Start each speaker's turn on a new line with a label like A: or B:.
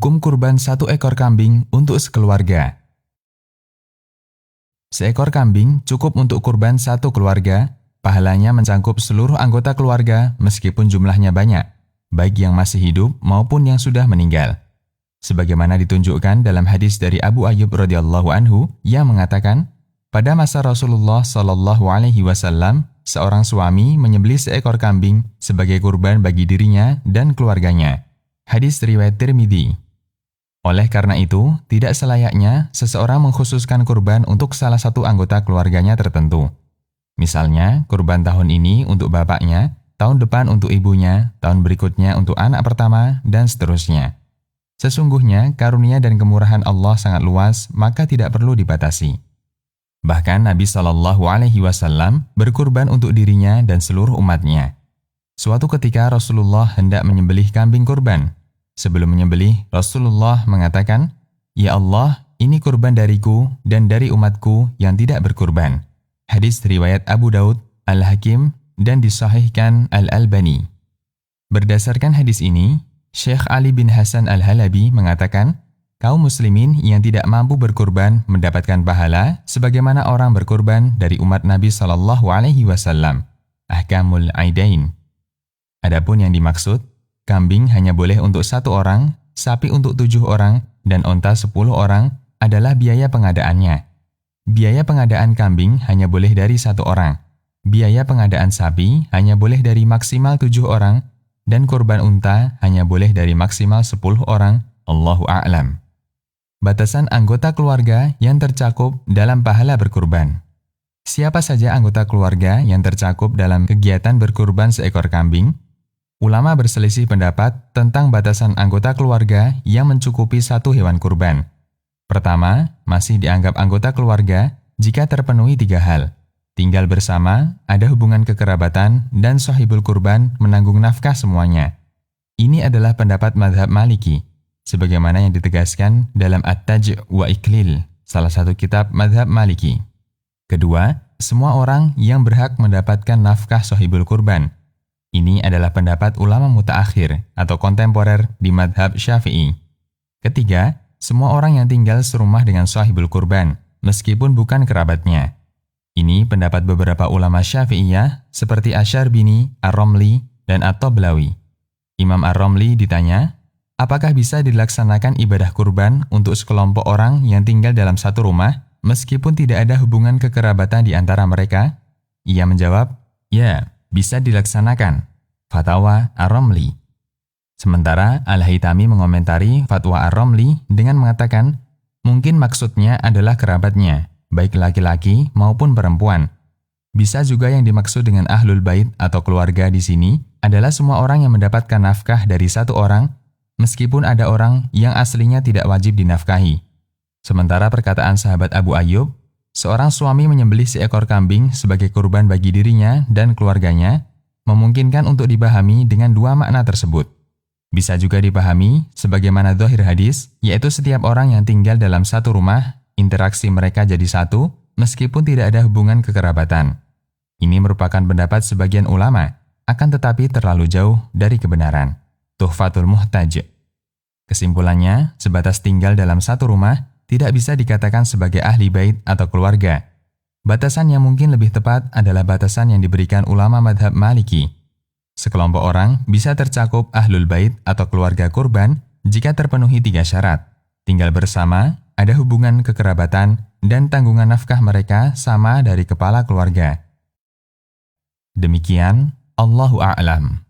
A: Hukum kurban 1 ekor kambing untuk sekeluarga. Seekor kambing cukup untuk kurban 1 keluarga, pahalanya mencangkup seluruh anggota keluarga meskipun jumlahnya banyak, baik yang masih hidup maupun yang sudah meninggal. Sebagaimana ditunjukkan dalam hadis dari Abu Ayyub radhiyallahu anhu yang mengatakan, pada masa Rasulullah Shallallahu alaihi wasallam, seorang suami menyembelih seekor kambing sebagai kurban bagi dirinya dan keluarganya. Hadis riwayat Tirmidzi. Oleh karena itu, tidak selayaknya seseorang mengkhususkan kurban untuk salah satu anggota keluarganya tertentu. Misalnya, kurban tahun ini untuk bapaknya, tahun depan untuk ibunya, tahun berikutnya untuk anak pertama, dan seterusnya. Sesungguhnya, karunia dan kemurahan Allah sangat luas, maka tidak perlu dibatasi. Bahkan Nabi Shallallahu alaihi wasallam berkurban untuk dirinya dan seluruh umatnya. Suatu ketika Rasulullah hendak menyembelih kambing kurban. Sebelum menyembelih, Rasulullah mengatakan, "Ya Allah, ini kurban dariku dan dari umatku yang tidak berkurban." Hadis riwayat Abu Daud, Al-Hakim, dan disahihkan Al-Albani. Berdasarkan hadis ini, Syekh Ali bin Hasan Al-Halabi mengatakan, kaum muslimin yang tidak mampu berkurban mendapatkan pahala sebagaimana orang berkurban dari umat Nabi Shallallahu alaihi wasallam. Ahkamul Aidain. Adapun yang dimaksud, kambing hanya boleh untuk 1 orang, sapi untuk 7 orang, dan onta 10 orang adalah biaya pengadaannya. Biaya pengadaan kambing hanya boleh dari 1 orang. Biaya pengadaan sapi hanya boleh dari maksimal 7 orang, dan kurban unta hanya boleh dari maksimal 10 orang. Allahu a'lam. Batasan anggota keluarga yang tercakup dalam pahala berkurban. Siapa saja anggota keluarga yang tercakup dalam kegiatan berkurban seekor kambing? Ulama berselisih pendapat tentang batasan anggota keluarga yang mencukupi 1 hewan kurban. Pertama, masih dianggap anggota keluarga jika terpenuhi 3 hal. Tinggal bersama, ada hubungan kekerabatan, dan sahibul kurban menanggung nafkah semuanya. Ini adalah pendapat mazhab Maliki, sebagaimana yang ditegaskan dalam At-Taj' wa Iklil, salah satu kitab mazhab Maliki. Kedua, semua orang yang berhak mendapatkan nafkah sahibul kurban. Ini adalah pendapat ulama mutaakhir atau kontemporer di madhab Syafi'i. Ketiga, semua orang yang tinggal serumah dengan sahibul kurban, meskipun bukan kerabatnya. Ini pendapat beberapa ulama Syafi'iyah seperti Asy-Syarbini, Ar-Ramli, dan At-Tablawi. Imam Ar-Ramli ditanya, apakah bisa dilaksanakan ibadah kurban untuk sekelompok orang yang tinggal dalam satu rumah, meskipun tidak ada hubungan kekerabatan di antara mereka? Ia menjawab, ya, bisa dilaksanakan. Fatwa Ar-Ramli. Sementara Al-Haytami mengomentari fatwa Ar-Ramli dengan mengatakan, mungkin maksudnya adalah kerabatnya, baik laki-laki maupun perempuan. Bisa juga yang dimaksud dengan Ahlul Bait atau keluarga di sini adalah semua orang yang mendapatkan nafkah dari 1 orang, meskipun ada orang yang aslinya tidak wajib dinafkahi. Sementara perkataan sahabat Abu Ayyub, seorang suami menyembelih seekor kambing sebagai kurban bagi dirinya dan keluarganya, memungkinkan untuk dipahami dengan 2 makna tersebut. Bisa juga dipahami sebagaimana dzahir hadis, yaitu setiap orang yang tinggal dalam satu rumah, interaksi mereka jadi satu, meskipun tidak ada hubungan kekerabatan. Ini merupakan pendapat sebagian ulama, akan tetapi terlalu jauh dari kebenaran. Tuhfatul Muhtaj. Kesimpulannya, sebatas tinggal dalam satu rumah, tidak bisa dikatakan sebagai ahli bait atau keluarga. Batasan yang mungkin lebih tepat adalah batasan yang diberikan ulama madhab Maliki. Sekelompok orang bisa tercakup ahlul bait atau keluarga kurban jika terpenuhi 3 syarat. Tinggal bersama, ada hubungan kekerabatan, dan tanggungan nafkah mereka sama dari kepala keluarga. Demikian, Allahu a'lam.